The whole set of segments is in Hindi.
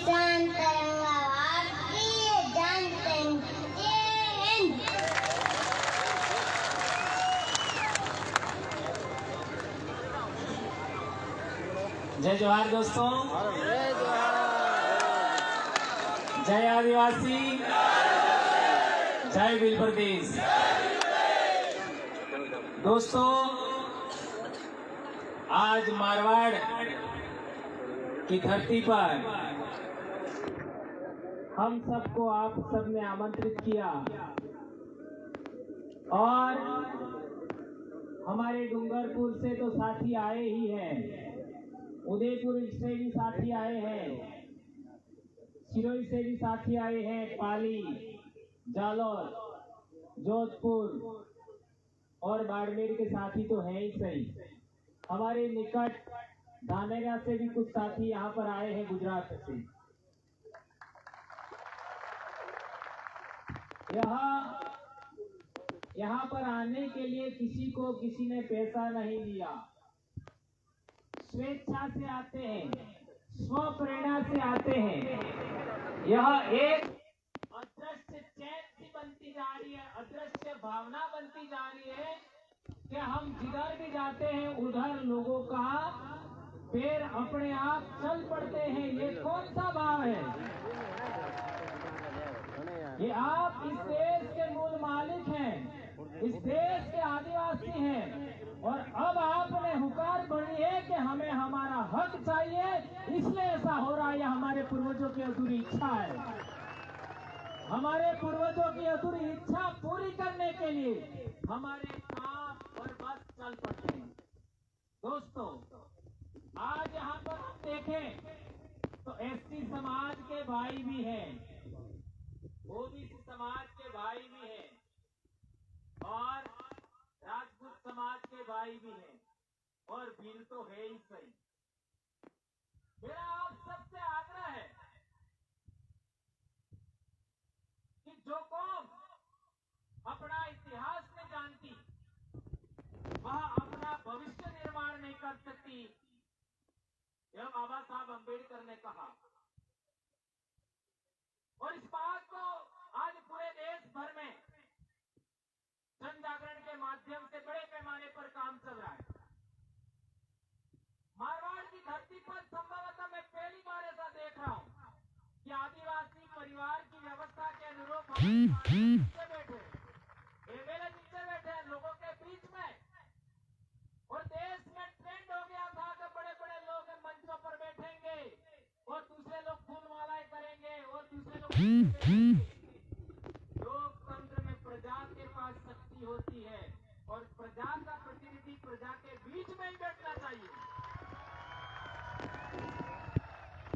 किसान तिरंगा भारतीय जानते हैं। जय हिंद। जय जोहार दोस्तों, जय आदिवासी, जय भील प्रदेश। दोस्तों, आज मारवाड़ की धरती पर हम सबको आप सबने आमंत्रित किया और हमारे डूंगरपुर से तो साथी आए ही हैं, उदयपुर से भी साथी आए हैं, सिरोही से भी साथी आए हैं, पाली, जालौर, जोधपुर और बाड़मेर के साथी तो हैं ही सही। हमारे निकट धानेरा से भी कुछ साथी यहाँ पर आए हैं, गुजरात से। यहाँ पर आने के लिए किसी ने पैसा नहीं दिया, स्वेच्छा से आते हैं, स्व प्रेरणा से आते हैं। यह एक अदृश्य चैन सी बनती जा रही है, अदृश्य भावना बनती जा रही है कि हम जिधर भी जाते हैं उधर लोगों का पैर अपने आप चल पड़ते हैं। ये कौन सा भाव है? ये आप इस देश के मूल मालिक हैं, इस देश के आदिवासी हैं और अब आपने हुकार भरी है कि हमें हमारा हक चाहिए, इसलिए ऐसा हो रहा है। हमारे पूर्वजों की अधूरी इच्छा है। हमारे पूर्वजों की अधूरी इच्छा पूरी करने के लिए हमारे काम और बस चल पड़ते हैं। दोस्तों, आज यहाँ पर हम देखें तो एसटी समाज के भाई भी हैं, ओबीसी समाज के भाई भी हैं और राजपूत समाज के भाई भी हैं और भील तो है ही सही। मेरा आप सबसे आग्रह है कि जो कौम अपना इतिहास नहीं जानती वह अपना भविष्य निर्माण नहीं कर सकती। यह बाबा साहब अम्बेडकर ने कहा और इस बात को आज पूरे देश भर में जन जागरण के माध्यम से बड़े पैमाने पर काम चल रहा है। मारवाड़ की धरती पर संभवतः मैं पहली बार ऐसा देख रहा हूं कि आदिवासी परिवार की व्यवस्था के अनुरूप नीचे बैठे एमएलए नीचे बैठे लोगों के बीच में, और देश में ट्रेंड हो गया था कि बड़े बड़े लोग मंचों पर बैठेंगे और दूसरे लोग फूलमालाएं करेंगे और दूसरे लोग लोकतंत्र में प्रजा के पास शक्ति होती है और प्रजा का प्रतिनिधि प्रजा के बीच में ही बैठना चाहिए।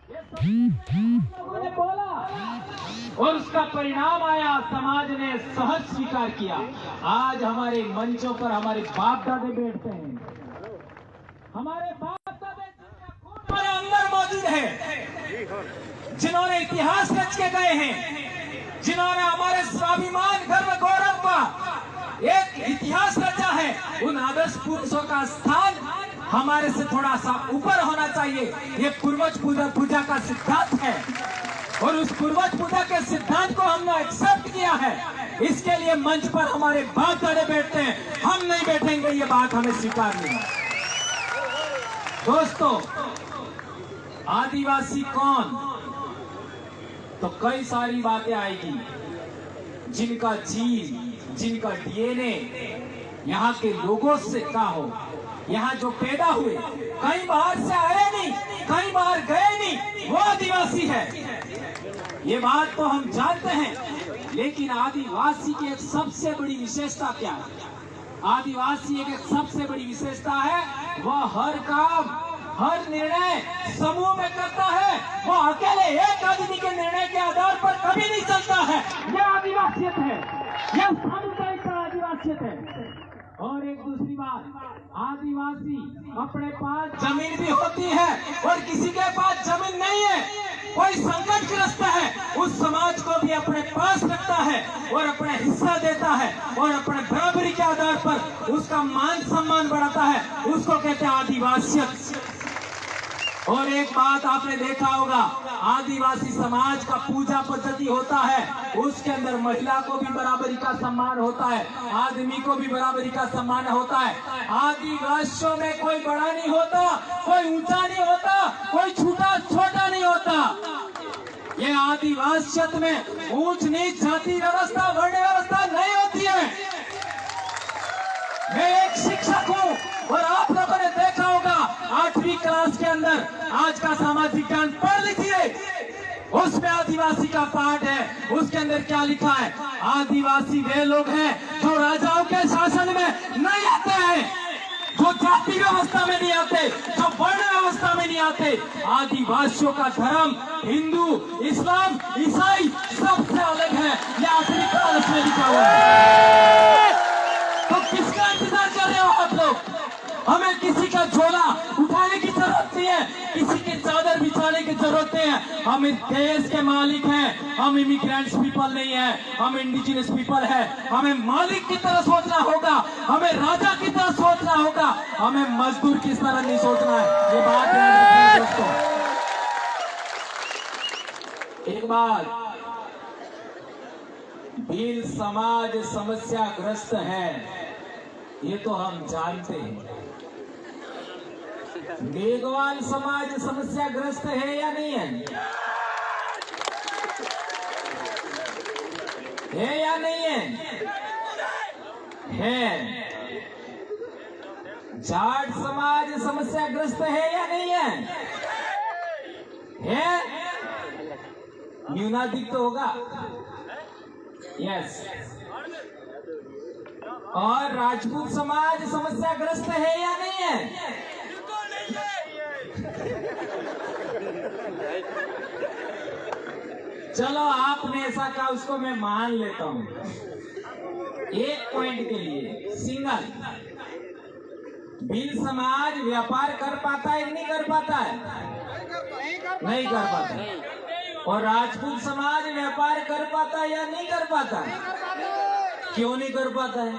ये सब लोगों ने बोला और उसका परिणाम आया, समाज ने सहज स्वीकार किया। आज हमारे मंचों पर हमारे बाप दादे बैठते हैं, हमारे बाप दादे जिनका खून हमारे अंदर मौजूद है, जिन्होंने इतिहास रच के गए हैं, जिन्होंने हमारे स्वाभिमान गर्व गौरव का एक इतिहास रचा है, उन आदर्श पुरुषों का स्थान हमारे से थोड़ा सा ऊपर होना चाहिए। ये पूर्वज पूजा का सिद्धांत है और उस पूर्वज पूजा के सिद्धांत को हमने एक्सेप्ट किया है। इसके लिए मंच पर हमारे बाप दादे बैठते हैं, हम नहीं बैठेंगे, ये बात हमें स्वीकार नहीं है। दोस्तों, आदिवासी कौन? तो कई सारी बातें आएगी, जिनका जीन, जिनका डीएनए यहाँ के लोगों से का हो, यहाँ जो पैदा हुए, कहीं बाहर से आए नहीं, कहीं बाहर गए नहीं, वो आदिवासी है। ये बात तो हम जानते हैं, लेकिन आदिवासी की एक सबसे बड़ी विशेषता क्या है? आदिवासी एक सबसे बड़ी विशेषता है, वह हर काम, हर निर्णय समूह में करता है। वो अकेले एक आदमी के निर्णय के आधार पर कभी नहीं चलता है। यह आदिवासियत है, यह सामुदायिक आदिवासियत है। और एक दूसरी बात, आदिवासी अपने पास जमीन भी होती है और किसी के पास जमीन नहीं है, कोई संकटग्रस्त है, उस समाज को भी अपने पास रखता है और अपना हिस्सा देता है और अपने बराबरी के आधार पर उसका मान सम्मान बढ़ाता है। उसको कहते हैं आदिवासियत। और एक बात आपने देखा होगा, आदिवासी समाज का पूजा पद्धति होता है, उसके अंदर महिला को भी बराबरी का सम्मान होता है, आदमी को भी बराबरी का सम्मान होता है। आदिवासियों में कोई बड़ा नहीं होता, कोई ऊंचा नहीं होता, कोई छोटा नहीं होता। ये आदिवासियत में ऊंच नीच जाति व्यवस्था वर्ण व्यवस्था नहीं होती है। मैं एक शिक्षक हूँ और आप लोगों ने देखा होगा 8वीं क्लास के अंदर आज का सामाजिक ज्ञान पढ़ लीजिए, उसमें आदिवासी का पाठ है। उसके अंदर क्या लिखा है? आदिवासी वे लोग हैं जो राजाओं के शासन में नहीं आते हैं, जो जाति व्यवस्था में नहीं आते, जो वर्ण व्यवस्था में नहीं आते। आदिवासियों का धर्म हिंदू, इस्लाम, ईसाई सबसे अलग है। यह 8वीं क्लास में लिखा हुआ है। तो किसका इंतजार कर रहे हो आप लोग? हमें किसी का झोला उठाने की जरूरत नहीं है, किसी की चादर बिछाने की जरूरत नहीं है। हम इस देश के मालिक हैं, हम इमिग्रेंट्स पीपल नहीं है, हम इंडिजिनस पीपल है। हमें मालिक की तरह सोचना होगा, हमें राजा की तरह सोचना होगा, हमें मजदूर की तरह नहीं सोचना है। ये बात याद रखना दोस्तों। एक बात, भील समाज समस्याग्रस्त है, ये तो हम जानते हैं। मेघवाल समाज समस्याग्रस्त है या नहीं है? है या नहीं है? है। जाट समाज समस्याग्रस्त है या नहीं है? है। न्यूनाधिक तो होगा। यस। और राजपूत समाज समस्याग्रस्त है या नहीं है? चलो आपने ऐसा कहा, उसको मैं मान लेता हूं। एक पॉइंट के लिए सिंगल, भील समाज व्यापार कर पाता है कि नहीं कर पाता है? नहीं कर पाता। और राजपूत समाज व्यापार कर पाता है या नहीं कर पाता है? क्यों नहीं कर पाता है?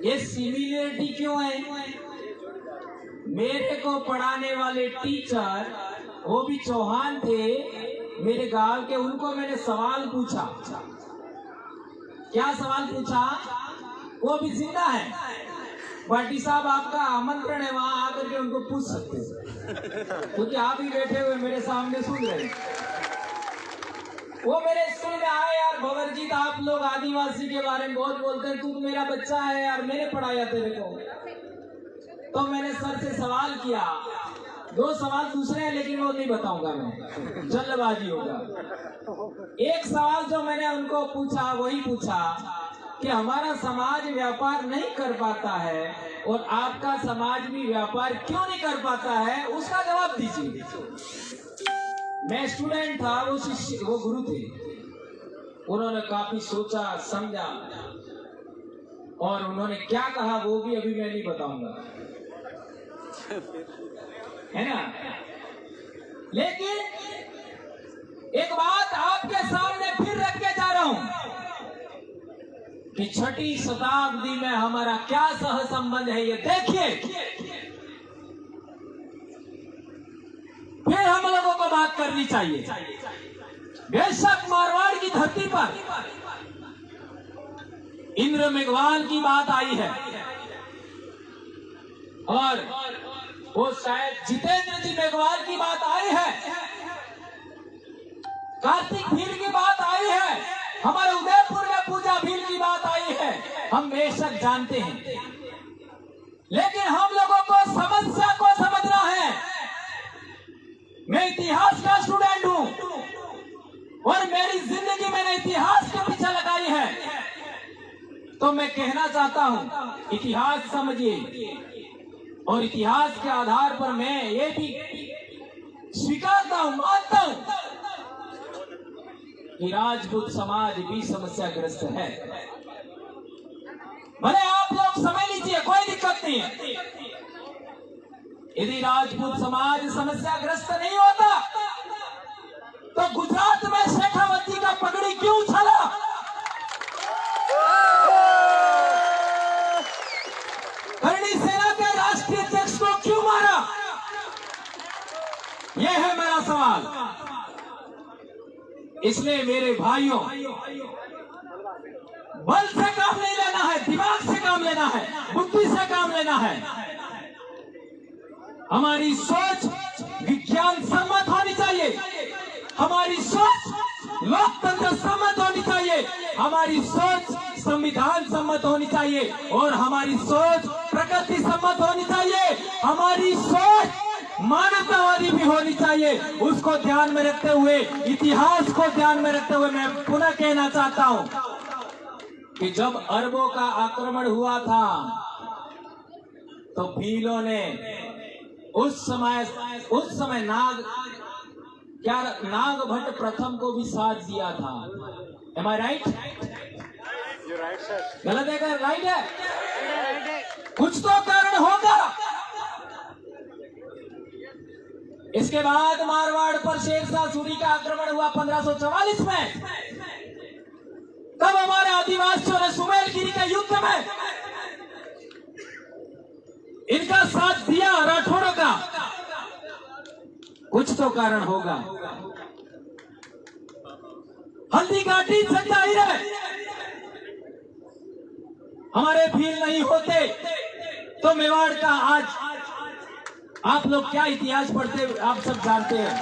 ये सिमिलरिटी क्यों है? मेरे को पढ़ाने वाले टीचर, वो भी चौहान थे मेरे गांव के, उनको मैंने सवाल पूछा। क्या सवाल पूछा? वो भी जिंदा है, पार्टी साहब आपका आमंत्रण है, वहां आकर के उनको पूछ सकते हैं, क्योंकि आप ही बैठे हुए मेरे सामने सुन रहे। वो मेरे स्कूल में आए, यार भंवरजीत आप लोग आदिवासी के बारे में बहुत बोलते हैं, तू तो मेरा बच्चा है यार, मैंने पढ़ाया तेरे को। तो मैंने सर से सवाल किया, 2 सवाल दूसरे हैं लेकिन वो नहीं बताऊंगा मैं, जल्दबाजी होगा। एक सवाल जो मैंने उनको पूछा, वही पूछा कि हमारा समाज व्यापार नहीं कर पाता है और आपका समाज भी व्यापार क्यों नहीं कर पाता है, उसका जवाब दीजिए। मैं स्टूडेंट था, वो शिष्य, वो गुरु थे। उन्होंने काफी सोचा समझा और उन्होंने क्या कहा वो भी अभी मैं नहीं बताऊंगा, है ना। लेकिन एक बात आपके सामने फिर रख के जा रहा हूं कि 6वीं शताब्दी में हमारा क्या सह संबंध है, ये देखिए। फिर हम लोगों को बात करनी चाहिए। बेशक मारवाड़ की धरती पर इंद्र मेघवाल की बात आई है और वो शायद जितेंद्र जी मेघवाल की बात आई है, कार्तिक भील की बात आई है, हमारे उदयपुर में पूजा भील की बात आई है, हम बेशक जानते हैं। लेकिन हम लोगों को समस्या को समझना है। मैं इतिहास का स्टूडेंट हूं और मेरी जिंदगी मैंने इतिहास के पीछे लगाई है, तो मैं कहना चाहता हूं इतिहास समझिए। और इतिहास के आधार पर मैं ये भी स्वीकारता हूं, मानता हूं कि राजपूत समाज भी समस्याग्रस्त है। भले आप लोग समझ लीजिए, कोई दिक्कत नहीं है। यदि राजपूत समाज समस्याग्रस्त नहीं होता तो गुजरात में शेखावती का पगड़ी क्यों उछाला? करणी सेना के राष्ट्रीय अध्यक्ष को क्यों मारा? यह है मेरा सवाल। इसलिए मेरे भाइयों, बल से काम नहीं लेना है, दिमाग से काम लेना है, बुद्धि से काम लेना है। हमारी सोच विज्ञान सम्मत होनी चाहिए, हमारी सोच लोकतंत्र सम्मत होनी चाहिए, हमारी सोच संविधान सम्मत होनी चाहिए, और हमारी सोच प्रकृति सम्मत होनी चाहिए, हमारी सोच मानवतावादी भी होनी चाहिए। उसको ध्यान में रखते हुए, इतिहास को ध्यान में रखते हुए मैं पुनः कहना चाहता हूं कि जब अरबों का आक्रमण हुआ था तो भीलों ने उस समय नागभट्ट प्रथम को भी साथ दिया था। एम आई राइट? गलत है क्या? राइट है? कुछ तो कारण होगा। इसके बाद मारवाड़ पर शेरशाह सूरी का आक्रमण हुआ 1544 में। तब हमारे आदिवासियों ने सुमेलगिरी के युद्ध में इनका साथ दिया, राठौड़ों का। कुछ तो कारण होगा। हल्दी घाटी जाहिर है, हमारे भील नहीं होते तो मेवाड़ का आज आप लोग क्या इतिहास पढ़ते आप सब जानते हैं।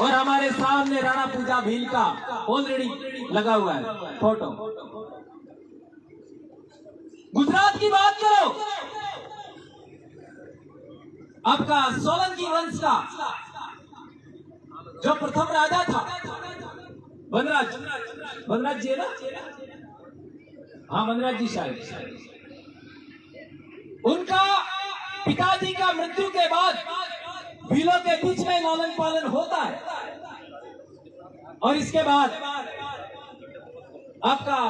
और हमारे सामने राणा पूजा भील का ऑलरेडी लगा हुआ है फोटो। गुजरात की बात करो, आपका सोलंकी वंश का जो प्रथम राजा था वनराज जी है ना? हाँ, वनराज जी शायद। उनका पिताजी का मृत्यु के बाद भीलों के बीच में लालन पालन होता है, और इसके बाद आपका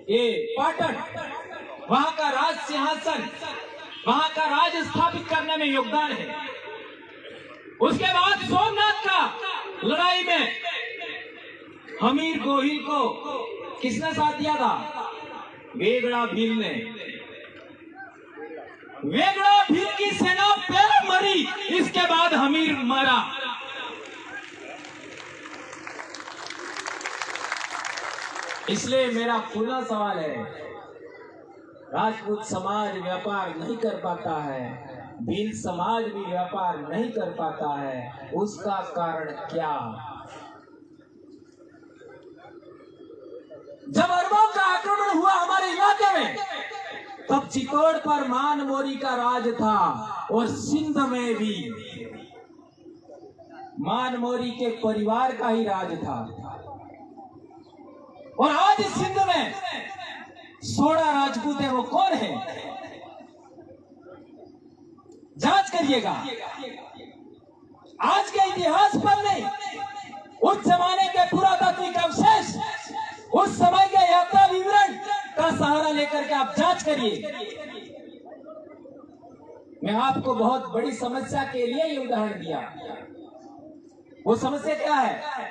ये पाटन, वहां का राज सिंहासन, वहां का राज स्थापित करने में योगदान है। उसके बाद सोमनाथ का लड़ाई में हमीर गोहिल को किसने साथ दिया था? वेगड़ा भील ने। वेगड़ा भील की सेना पहले मरी, इसके बाद हमीर मरा। इसलिए मेरा पूरा सवाल है, राजपूत समाज व्यापार नहीं कर पाता है, भील समाज भी व्यापार नहीं कर पाता है, उसका कारण क्या? जब अरबों का आक्रमण हुआ हमारे इलाके में, तब चित्तौड़ पर मान मोरी का राज था, और सिंध में भी मान मोरी के परिवार का ही राज था। और आज सिंध में 16 राजपूत है, वो कौन है? जांच करिएगा। आज के इतिहास पर नहीं, उस जमाने के पुरातात्विक अवशेष, उस समय के यात्रा विवरण का सहारा लेकर के आप जांच करिए। मैं आपको बहुत बड़ी समस्या के लिए ये उदाहरण दिया। वो समस्या क्या है?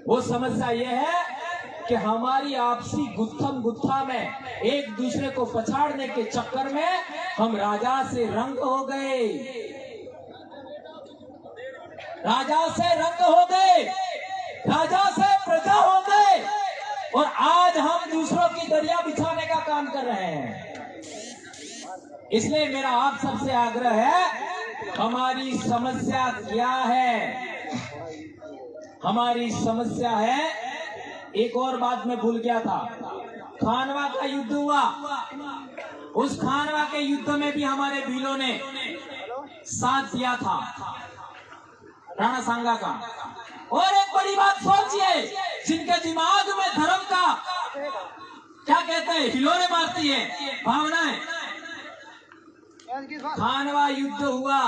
वो समस्या ये है कि हमारी आपसी गुत्थम गुत्था में एक दूसरे को पछाड़ने के चक्कर में हम राजा से रंग हो गए, राजा से रंग हो गए, राजा से प्रजा हो गए, और आज हम दूसरों की दरिया बिछाने का काम कर रहे हैं। इसलिए मेरा आप सबसे आग्रह है, हमारी समस्या क्या है? हमारी समस्या है, एक और बात मैं भूल गया था, खानवा का युद्ध हुआ। उस खानवा के युद्ध में भी हमारे भीलों ने साथ दिया था, राणा सांगा का। और एक बड़ी बात सोचिए, जिनके दिमाग में धर्म का क्या कहते हैं, हिलोरे मारती है भावनाएं। खानवा युद्ध हुआ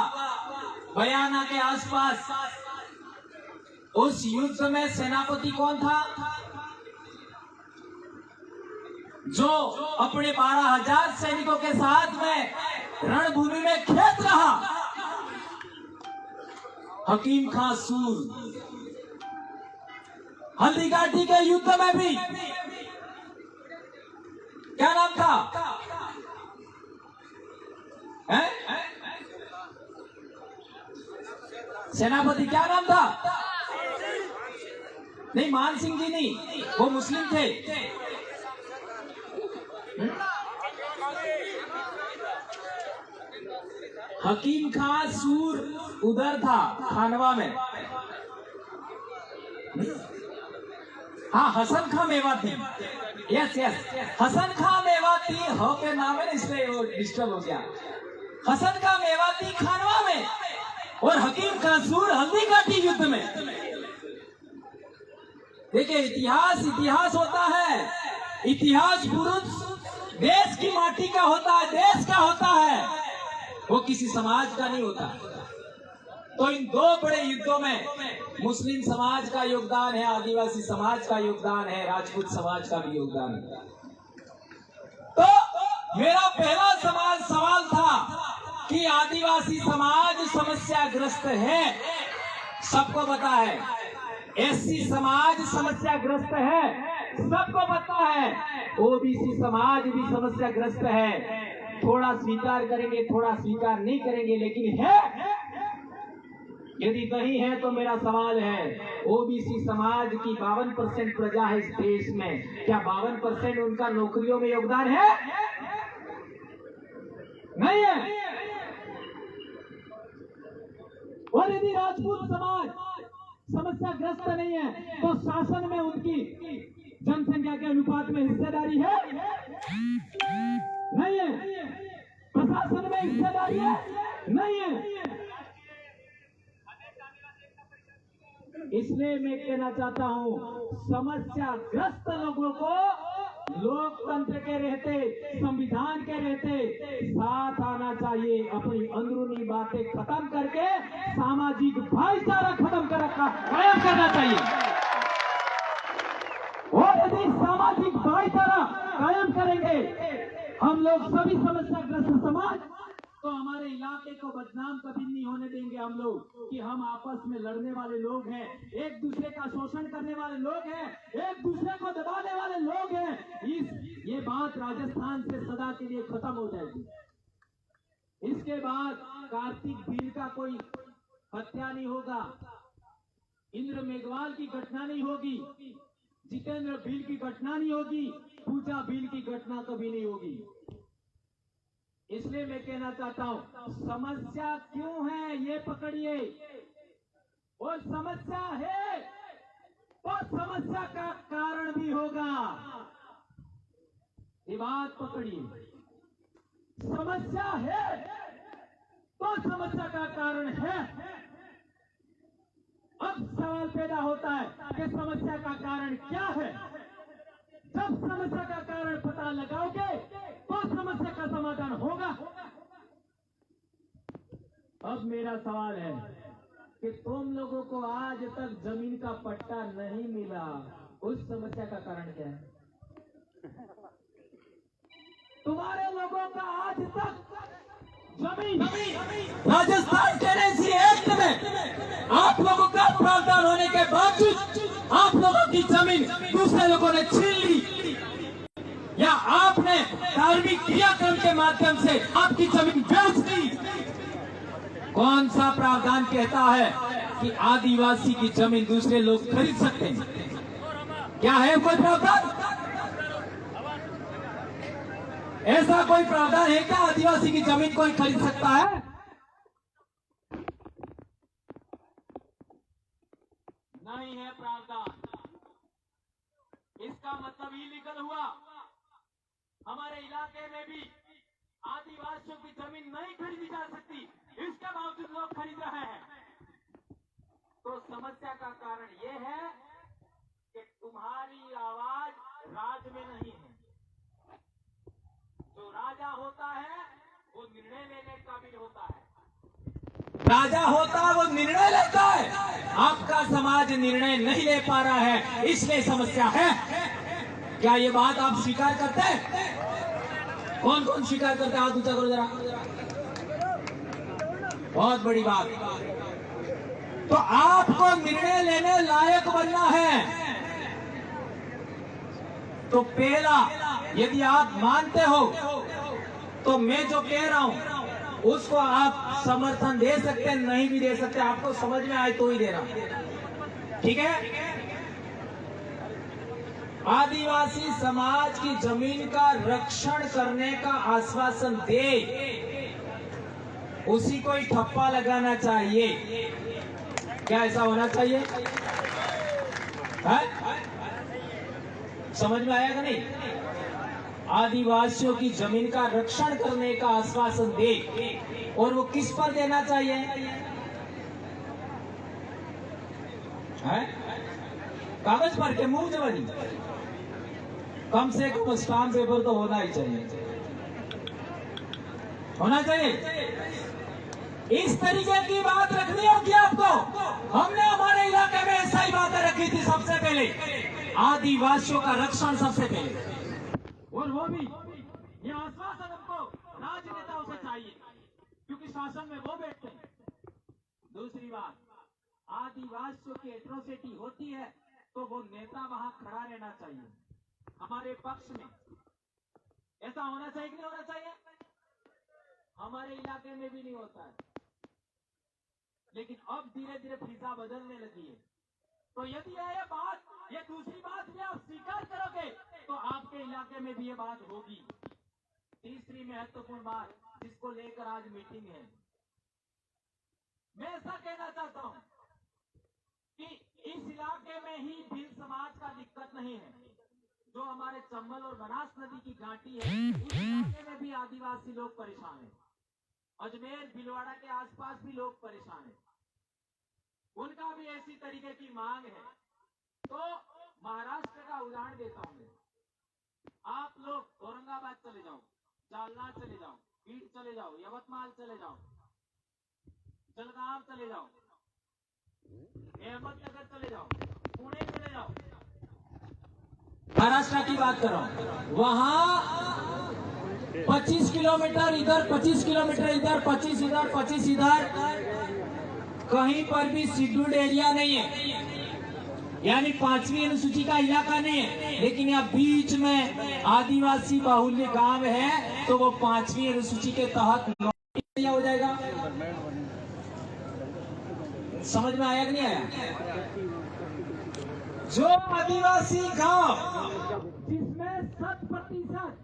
बयाना के आसपास। उस युद्ध में सेनापति कौन था? जो अपने 12,000 सैनिकों के साथ में रणभूमि में खेत रहा, हकीम खां सूर। हल्दी घाटी के युद्ध में भी क्या नाम था? हैं? सेनापति क्या नाम था? नहीं, मान सिंह जी नहीं, वो मुस्लिम थे। हकीम खां सूर उधर था खानवा में। हाँ, हसन खां मेवाती। यस यस, हसन खां मेवाती हो के नाम है, इसलिए वो डिस्टर्ब हो गया। हसन खां मेवाती खानवा में और हकीम खां सूर हल्दीघाटी युद्ध में। देखिए, इतिहास होता है। इतिहास पुरुष देश की माटी का होता है, देश का होता है, वो किसी समाज का नहीं होता। तो इन दो बड़े युद्धों में मुस्लिम समाज का योगदान है, आदिवासी समाज का योगदान है, राजपूत समाज का भी योगदान है। तो मेरा पहला सवाल था कि आदिवासी समाज समस्याग्रस्त है, सबको पता है। एससी समाज समस्याग्रस्त है, सबको पता है। ओबीसी समाज भी समस्याग्रस्त है। थोड़ा स्वीकार करेंगे, थोड़ा स्वीकार नहीं करेंगे, लेकिन है। यदि नहीं है तो मेरा सवाल है, ओबीसी समाज की 52% प्रजा है इस देश में, क्या 52% उनका नौकरियों में योगदान है? नहीं है। और यदि राजपूत समाज समस्याग्रस्त नहीं है तो शासन में उनकी जनसंख्या के अनुपात में हिस्सेदारी है? नहीं है। प्रशासन में हिस्सेदारी है? नहीं है। इसलिए मैं कहना चाहता हूं, समस्याग्रस्त लोगों को लोकतंत्र के रहते, संविधान के रहते साथ आना चाहिए। अपनी अंदरूनी बातें खत्म करके सामाजिक भाईचारा कायम करना चाहिए। और यदि सामाजिक भाईचारा कायम करेंगे हम लोग सभी समस्याग्रस्त समाज, तो हमारे इलाके को बदनाम कभी नहीं होने देंगे हम लोग कि हम आपस में लड़ने वाले लोग हैं, एक दूसरे का शोषण करने वाले लोग हैं, एक दूसरे को दबाने वाले लोग हैं। ये बात राजस्थान से सदा के लिए खत्म हो जाएगी। इसके बाद कार्तिक भील का कोई हत्या नहीं होगा, इंद्र मेघवाल की घटना नहीं होगी, जितेंद्र भील की घटना नहीं होगी, पूजा भील की घटना कभी नहीं होगी। इसलिए मैं कहना चाहता हूं, समस्या क्यों है ये पकड़िए, और समस्या है तो समस्या का कारण भी होगा, ये बात पकड़िए। समस्या है तो समस्या का कारण है। अब सवाल पैदा होता है कि समस्या का कारण क्या है। जब समस्या का कारण पता लगाओगे तो समस्या का समाधान होगा। अब मेरा सवाल है कि तुम लोगों को आज तक जमीन का पट्टा नहीं मिला, उस समस्या का कारण क्या है? तुम्हारे लोगों का आज तक जमीन, राजस्थान टेनेंसी एक्ट में आप लोगों का प्रावधान होने के बावजूद आप लोगों की जमीन दूसरे लोगों ने छीन ली, या आपने धार्मिक क्रियाक्रम के माध्यम से आपकी जमीन बेच दी। कौन सा प्रावधान कहता है कि आदिवासी की जमीन दूसरे लोग खरीद सकते हैं? क्या है कोई प्रावधान? ऐसा कोई प्रावधान है क्या आदिवासी की जमीन कोई खरीद सकता है? नहीं है प्रावधान। इसका मतलब इलीगल हुआ। हमारे इलाके में भी आदिवासियों की जमीन नहीं खरीदी जा सकती, इसके बावजूद लोग खरीद रहे हैं। तो समस्या का कारण यह है कि तुम्हारी आवाज राज में नहीं है। जो राजा होता है वो निर्णय लेने का भी होता है। राजा होता है वो निर्णय लेता है। आपका समाज निर्णय नहीं ले पा रहा है, इसलिए समस्या है। क्या ये बात आप स्वीकार करते हैं? कौन कौन स्वीकार करते हैं? हाथ ऊंचा करो जरा। बहुत बड़ी बात। तो आपको निर्णय लेने लायक बनना है। तो पहला, यदि आप मानते हो तो मैं जो कह रहा हूं उसको आप समर्थन दे सकते हैं, नहीं भी दे सकते, आपको समझ में आए तो ही देना, ठीक है। आदिवासी समाज की जमीन का रक्षण करने का आश्वासन दे, उसी को ही ठप्पा लगाना चाहिए। क्या ऐसा होना चाहिए? है? समझ में आया कि नहीं? आदिवासियों की जमीन का रक्षण करने का आश्वासन दे, और वो किस पर देना चाहिए? है? कागज पर के मुंह जवानी, कम से कम स्टाम्प पेपर तो होना ही चाहिए, होना चाहिए। इस तरीके की बात रखनी होगी आपको। हमने हमारे इलाके में ऐसा ही बातें रखी थी सबसे पहले, आदिवासियों का रक्षण सबसे पहले, और वो भी ये आश्वासन हमको राजनेताओं से चाहिए, क्योंकि शासन में वो बैठते हैं। दूसरी बात, आदिवासियों की एट्रोसिटी होती है तो वो नेता वहां खड़ा रहना चाहिए हमारे पक्ष में। ऐसा होना चाहिए कि नहीं होना चाहिए? हमारे इलाके में भी नहीं होता है, लेकिन अब धीरे धीरे फिजा बदलने लगी है। तो यदि ये बात, ये दूसरी बात भी आप स्वीकार करोगे तो आपके इलाके में भी ये बात होगी। तीसरी महत्वपूर्ण बात जिसको लेकर आज मीटिंग है, मैं ऐसा कहना चाहता हूं कि इस इलाके में ही भील समाज का दिक्कत नहीं है। जो हमारे चंबल और बनास नदी की घाटी है, उस इलाके में भी आदिवासी लोग परेशान हैं। अजमेर भीलवाड़ा के आसपास भी लोग परेशान हैं, उनका भी ऐसी तरीके की मांग है। तो महाराष्ट्र का उदाहरण देता हूं मैं। आप लोग औरंगाबाद चले जाओ, जालना चले जाओ, बीड चले जाओ, यवतमाल चले जाओ, जलगांव चले जाओ, अहमदनगर चले जाओ, पुणे चले जाओ, महाराष्ट्र की बात कर रहा हूं। वहां 25 किलोमीटर इधर, 25 किलोमीटर इधर, 25 इधर, 25 इधर, कहीं पर भी शेड्यूल्ड एरिया नहीं है, यानी 5वीं अनुसूची का इलाका नहीं है। लेकिन यहाँ बीच में आदिवासी बाहुल्य गांव है, तो वो 5वीं अनुसूची के तहत एरिया हो जाएगा। समझ में आया कि नहीं आया? जो आदिवासी गांव जिसमें 100%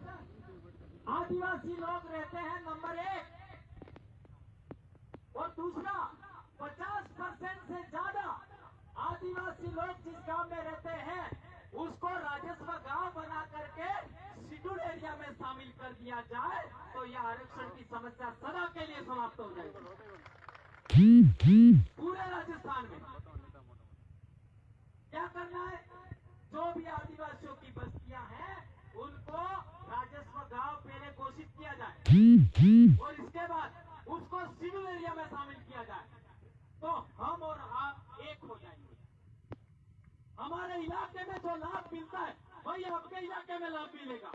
आदिवासी लोग रहते हैं, नंबर 1, और दूसरा 50% से ज्यादा आदिवासी लोग जिस गांव में रहते हैं, उसको राजस्व गांव बना करके शेड्यूल एरिया में शामिल कर दिया जाए तो यह आरक्षण की समस्या सदा के लिए समाप्त हो जाएगी पूरे राजस्थान में। क्या करना है? जो भी आदिवासियों की बस्तियां हैं, उनको राजस्व गांव पहले घोषित किया जाए और इसके बाद उसको शेड्यूल एरिया में शामिल किया जाए, तो हम और आप एक हो जाएंगे। हमारे इलाके में जो लाभ मिलता है वही आपके इलाके में लाभ मिलेगा।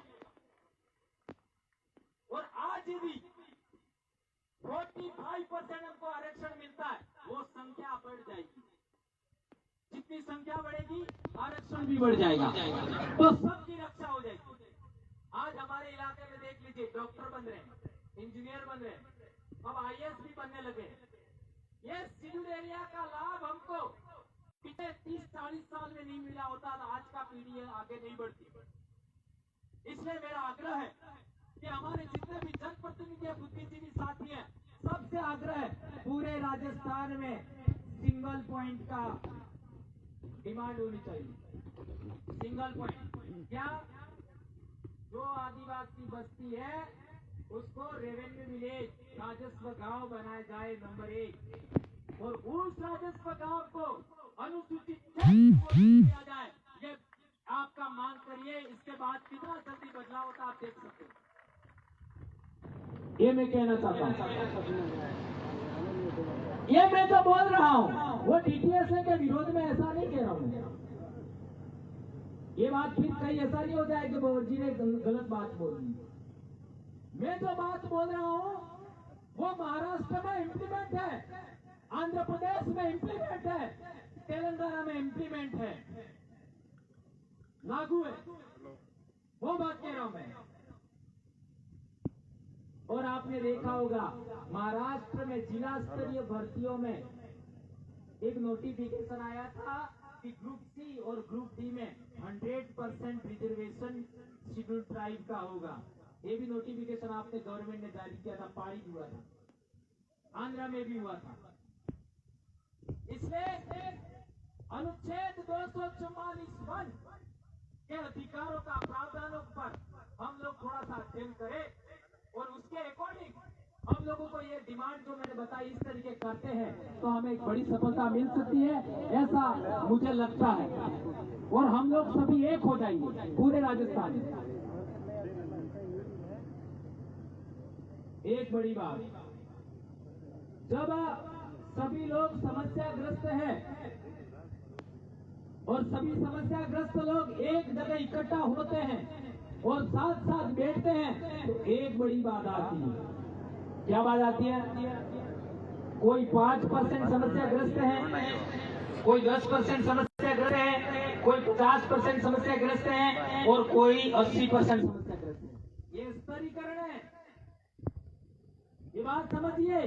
और आज यदि 45% हमको आरक्षण मिलता है, वो संख्या बढ़ जाएगी। जितनी संख्या बढ़ेगी आरक्षण भी बढ़ जाएगा, तो सबकी रक्षा हो जाएगी। आज हमारे इलाके में देख लीजिए, डॉक्टर बन रहे हैं, इंजीनियर बन रहे हैं, अब IAS भी बनने लगे। ये शेड्यूल एरिया का लाभ हमको पिछले 30-40 साल में नहीं मिला होता, तो आज का पीढ़ी आगे नहीं बढ़ती। इसलिए मेरा आग्रह है कि हमारे जितने भी जनप्रतिनिधि बुद्धिजीवी साथी हैं, सबसे आग्रह है पूरे राजस्थान में सिंगल पॉइंट का डिमांड होनी चाहिए। सिंगल पॉइंट क्या? जो आदिवासी बस्ती है उसको रेवेन्यू विलेज, राजस्व गांव बनाया जाए, नंबर 1, और उस राजस्व गांव को अनुसूचित किया जाए। ये आपका मांग करिए, इसके बाद कितना जल्दी बदलाव होता आप देख सकते हैं। ये मैं कहना चाहता हूँ, ये मैं जो बोल रहा हूँ वो DTSA के विरोध में ऐसा नहीं कह रहा हूँ। ये बात फिर कहीं ऐसा नहीं हो जाए कि बाबू जी ने गलत बात बोल दी। मैं जो बात बोल रहा हूँ वो महाराष्ट्र में इम्प्लीमेंट है, आंध्र प्रदेश में इम्प्लीमेंट है, तेलंगाना में इम्प्लीमेंट है, लागू है, वो बात कह रहा हूं मैं। और आपने आपने देखा होगा महाराष्ट्र में जिला स्तरीय भर्तियों में एक नोटिफिकेशन आया था कि ग्रुप सी और ग्रुप डी में 100% रिजर्वेशन शेड्यूल ट्राइब का होगा। ये भी नोटिफिकेशन आपने गवर्नमेंट ने जारी किया था, पारित हुआ था, आंध्रा में भी हुआ था। इसलिए अनुच्छेद 244(1) के अधिकारों का प्रावधानों पर हम लोग थोड़ा सा अध्ययन करें और उसके अकॉर्डिंग हम लोगों को ये डिमांड जो मैंने बताई इस तरीके करते हैं तो हमें एक बड़ी सफलता मिल सकती है, ऐसा मुझे लगता है। और हम लोग सभी एक हो जाएंगे पूरे राजस्थान में। एक बड़ी बात, जब सभी लोग समस्याग्रस्त हैं और सभी समस्याग्रस्त लोग एक जगह इकट्ठा होते हैं और साथ साथ बैठते हैं तो एक बड़ी बात आती है। क्या बात आती है? कोई 5% समस्याग्रस्त है, कोई 10% समस्याग्रस्त है, कोई 50% समस्याग्रस्त है और कोई 80% समस्याग्रस्त है। ये स्तरीकरण है, ये बात समझिए।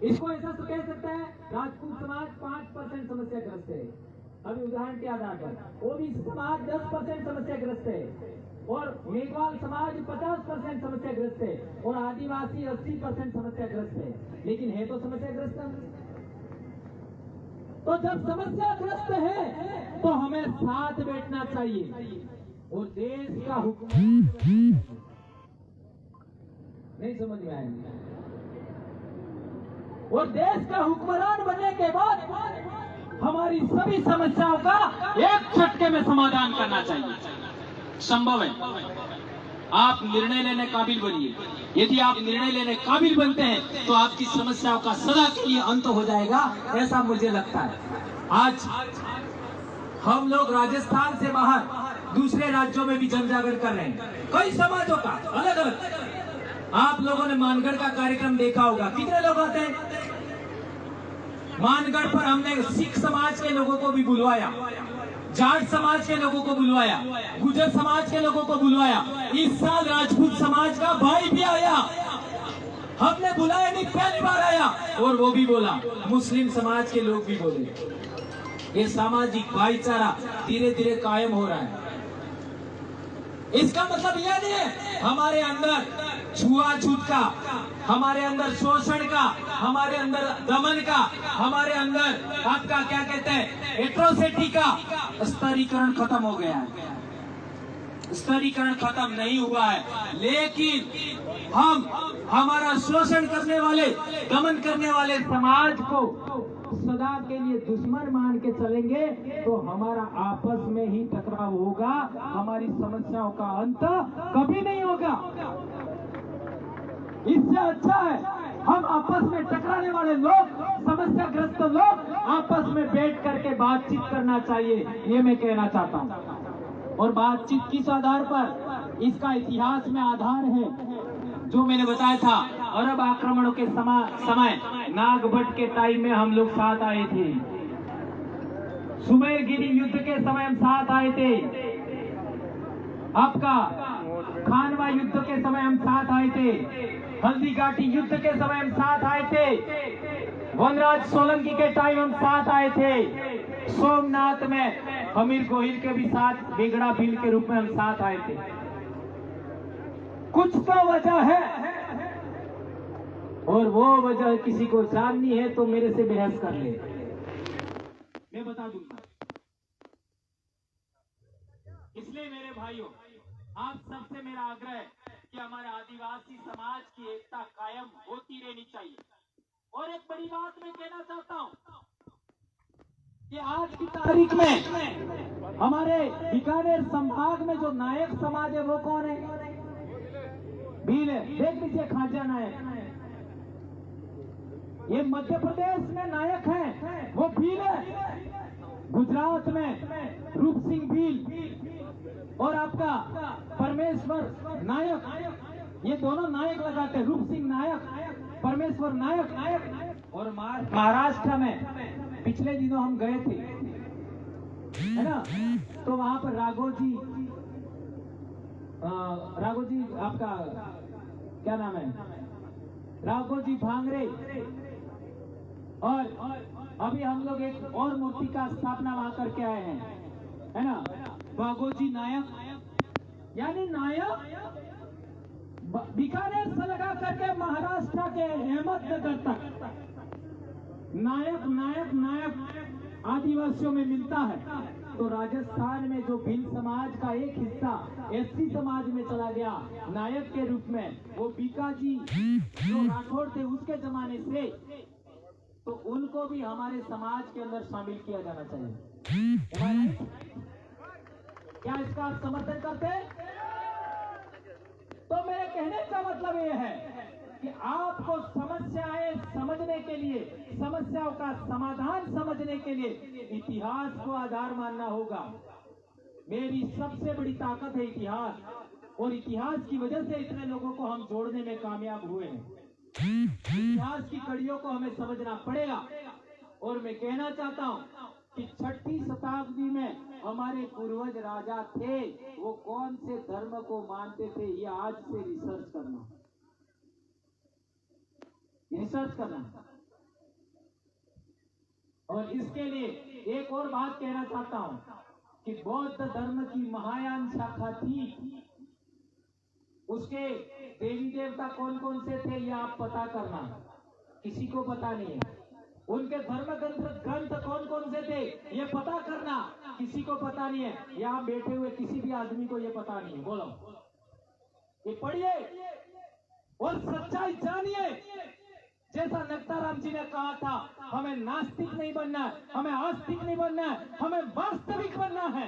इसको ऐसा तो कह सकता है राजपूत समाज 5% समस्याग्रस्त है, अभी उदाहरण के आधार पर ओबीसी समाज 10% समस्याग्रस्त है और मेघवाल समाज 50% समस्याग्रस्त है और आदिवासी 80% समस्याग्रस्त है, लेकिन है तो समस्याग्रस्त। तो जब समस्याग्रस्त है तो हमें साथ बैठना चाहिए और देश का हुक्म नहीं समझ में आएगा। और देश का हुक्मरान बनने के बाद हमारी सभी समस्याओं का एक झटके में समाधान करना चाहिए। संभव है, आप निर्णय लेने काबिल बनिए। यदि आप निर्णय लेने काबिल बनते हैं तो आपकी समस्याओं का सदा के लिए अंत हो जाएगा, ऐसा मुझे लगता है। आज हम लोग राजस्थान से बाहर दूसरे राज्यों में भी जन जागरण कर रहे हैं, कई समाजों का अलग अलग। आप लोगों ने मानगढ़ का कार्यक्रम देखा होगा, कितने लोग आते हैं मानगढ़ पर। हमने सिख समाज के लोगों को भी बुलवाया, जाट समाज के लोगों को बुलवाया, गुर्जर समाज के लोगों को बुलवाया। इस साल राजपूत समाज का भाई भी आया, हमने बुलाया नहीं, पहली बार आया और वो भी बोला, मुस्लिम समाज के लोग भी बोले। ये सामाजिक भाईचारा धीरे धीरे कायम हो रहा है। इसका मतलब यह नहीं है हमारे अंदर छुआछूत का, हमारे अंदर शोषण का, हमारे अंदर दमन का, हमारे अंदर आपका क्या कहते हैं एट्रोसिटी का स्तरीकरण खत्म हो गया है। स्तरीकरण खत्म नहीं हुआ है, लेकिन हम हमारा शोषण करने वाले, दमन करने वाले समाज को सदा के लिए दुश्मन मान के चलेंगे तो हमारा आपस में ही टकराव होगा, हमारी समस्याओं का अंत कभी नहीं होगा। इससे अच्छा है हम आपस में टकराने वाले लोग, समस्याग्रस्त लोग आपस में बैठ करके बातचीत करना चाहिए, ये मैं कहना चाहता हूँ। और बातचीत किस आधार पर? इसका इतिहास में आधार है जो मैंने बताया था। अरब आक्रमणों के समय नागभट्ट के टाइम में हम लोग साथ आए थे, सुमेरगिरी युद्ध के समय हम साथ आए थे, आपका खानवा युद्ध के समय हम साथ आए थे, हल्दी घाटी युद्ध के समय हम साथ आए थे, वनराज सोलंकी के टाइम हम साथ आए थे, सोमनाथ में अमीर गोहिल के भी साथ बेगड़ा बिल के रूप में हम साथ आए थे। कुछ तो वजह है और वो वजह किसी को जाननी है तो मेरे से बहस कर ले, मैं बता दूंगा। इसलिए मेरे भाइयों, आप सबसे मेरा आग्रह है कि हमारे आदिवासी समाज की एकता कायम होती रहनी चाहिए। और एक बड़ी बात मैं कहना चाहता हूं कि आज की तारीख में हमारे बीकानेर संभाग में जो नायक समाज है वो कौन है? भील है। देख लीजिए खाजा नायक, ये मध्य प्रदेश में नायक हैं, वो भील है। गुजरात में रूप सिंह भील और आपका परमेश्वर नायक, ये दोनों नायक लगाते हैं, रूप सिंह नायक, परमेश्वर नायक। और महाराष्ट्र में पिछले दिनों हम गए थे, है ना, तो वहां पर राघोजी आपका क्या नाम है, राघोजी भांगरे, और अभी हम लोग एक और मूर्ति का स्थापना वहां करके आए हैं, है ना, बागोजी नायक, यानी नायक बीकानेर से लगा करके महाराष्ट्र के अहमदनगर तक नायक नायक नायक आदिवासियों में मिलता है। तो राजस्थान में जो भील समाज का एक हिस्सा एससी समाज में चला गया नायक के रूप में, वो बीकाजी जो राठौड़ थे उसके जमाने से, तो उनको भी हमारे समाज के अंदर शामिल किया जाना चाहिए। क्या इसका आप समर्थन करते हैं? तो मेरे कहने का मतलब यह है कि आपको समस्याएं समझने के लिए, समस्याओं का समाधान समझने के लिए इतिहास को आधार मानना होगा। मेरी सबसे बड़ी ताकत है इतिहास, और इतिहास की वजह से इतने लोगों को हम जोड़ने में कामयाब हुए हैं। इतिहास की कड़ियों को हमें समझना पड़ेगा। और मैं कहना चाहता हूं कि 6वीं शताब्दी में हमारे पूर्वज राजा थे, वो कौन से धर्म को मानते थे, ये आज से रिसर्च करना। और इसके लिए एक और बात कहना चाहता हूं कि बौद्ध धर्म की महायान शाखा थी, उसके देवी देवता कौन कौन से थे ये आप पता करना, किसी को पता नहीं है। उनके धर्म ग्रंथ कौन कौन से थे ये पता करना, किसी को पता नहीं है। यहाँ बैठे हुए किसी भी आदमी को ये पता नहीं है। बोलो, ये पढ़िए और सच्चाई जानिए। जैसा नक्ताराम जी ने कहा था, हमें नास्तिक नहीं बनना है, हमें आस्तिक नहीं बनना है, हमें वास्तविक बनना है।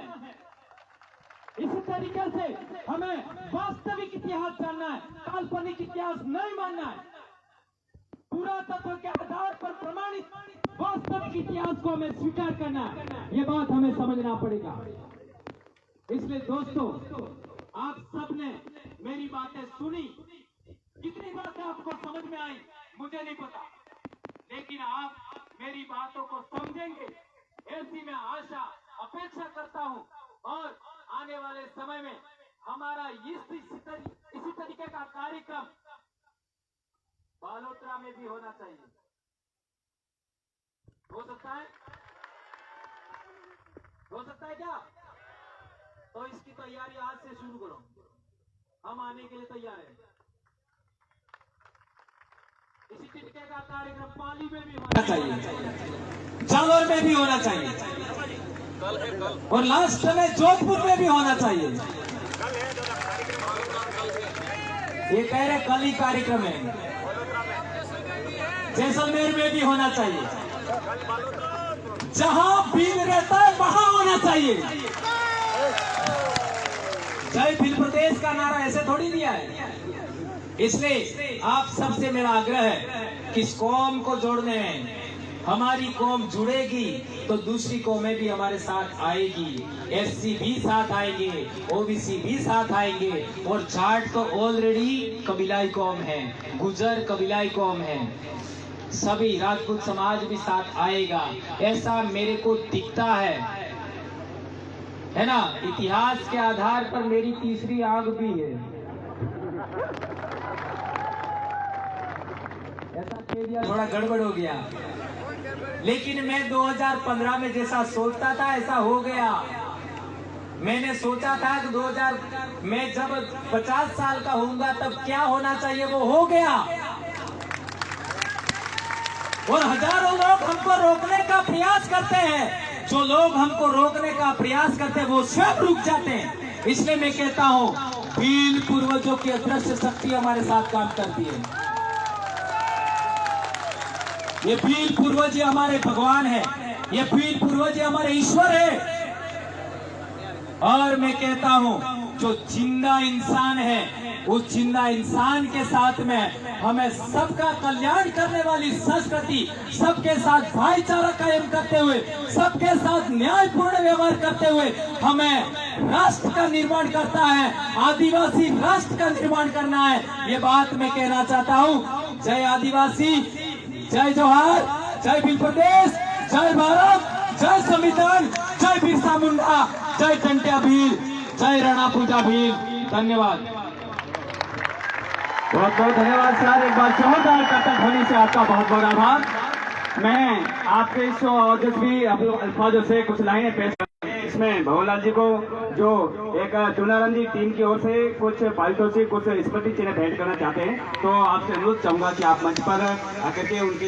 इसी तरीके से हमें वास्तविक इतिहास जानना है, काल्पनिक इतिहास नहीं मानना है। पुरातत्व के आधार पर प्रमाणित वास्तविक इतिहास को हमें स्वीकार करना है। ये बात हमें समझना पड़ेगा। इसलिए दोस्तों, आप सबने मेरी बातें सुनी, कितनी बातें आपको समझ में आई मुझे नहीं पता, लेकिन आप मेरी बातों को समझेंगे ऐसी मैं आशा अपेक्षा करता हूं। और आने वाले समय में हमारा इसी तरीके का कार्यक्रम बालोतरा में भी होना चाहिए। हो सकता है? हो सकता है क्या? तो इसकी तैयारी आज से शुरू करो, हम आने के लिए तैयार हैं। इसी तरीके का कार्यक्रम पाली में भी होना चाहिए, जालोर में भी होना चाहिए, और लास्ट में जोधपुर में भी होना चाहिए। ये कह रहे कल ही कार्यक्रम है। जैसलमेर में भी होना चाहिए, जहां भील रहता है वहां होना चाहिए। जय भील प्रदेश का नारा ऐसे थोड़ी दिया है। इसलिए आप सबसे मेरा आग्रह है कि इस कौम को जोड़ने में, हमारी कौम जुड़ेगी तो दूसरी कौमें भी हमारे साथ आएगी। एससी भी साथ आएंगे, ओबीसी भी साथ आएंगे, और जाट तो ऑलरेडी कबीलाई कौम है, गुजर कबीलाई कौम है, सभी राजपूत समाज भी साथ आएगा, ऐसा मेरे को दिखता है ना। इतिहास के आधार पर मेरी तीसरी आंख भी है, ऐसा कह दिया थोड़ा गड़बड़ हो गया, लेकिन मैं 2015 में जैसा सोचता था ऐसा हो गया। मैंने सोचा था कि मैं जब 50 साल का होऊंगा तब क्या होना चाहिए वो हो गया, और हजारों लोग हमको रोकने का प्रयास करते हैं। जो लोग हमको रोकने का प्रयास करते हैं वो स्वयं रुक जाते हैं। इसलिए मैं कहता हूँ, भील पूर्वजों की अदृश्य शक्ति हमारे साथ काम करती है। ये भील पूर्वज हमारे भगवान है, ये भील पूर्वज हमारे ईश्वर है। और मैं कहता हूँ, जो जिंदा इंसान है उस जिंदा इंसान के साथ में हमें सबका कल्याण करने वाली संस्कृति, सबके साथ भाईचारा कायम करते हुए, सबके साथ न्यायपूर्ण व्यवहार करते हुए हमें राष्ट्र का निर्माण करता है, आदिवासी राष्ट्र का निर्माण करना है। ये बात मैं कहना चाहता हूँ। जय आदिवासी, जय जोहार, जय भील प्रदेश, जय भारत, जय संविधान, जय बिरसा मुंडा, जय टंट्या भील, जय रणा पूजा भील। धन्यवाद। बहुत बहुत धन्यवाद सर, एक बार जोरदार करतब ध्वनि से आपका बहुत बहुत आभार। मैं आपके इस ओजस्वी अल्फाजों से कुछ लाइनें पेश करूं। इसमें भवनलाल जी को जो एक चुनारंजी टीम की ओर से कुछ पारितोषिक, कुछ स्मृति चिन्ह भेंट करना चाहते हैं, तो आपसे अनुरोध चाहूंगा कि आप मंच पर आकर के उनकी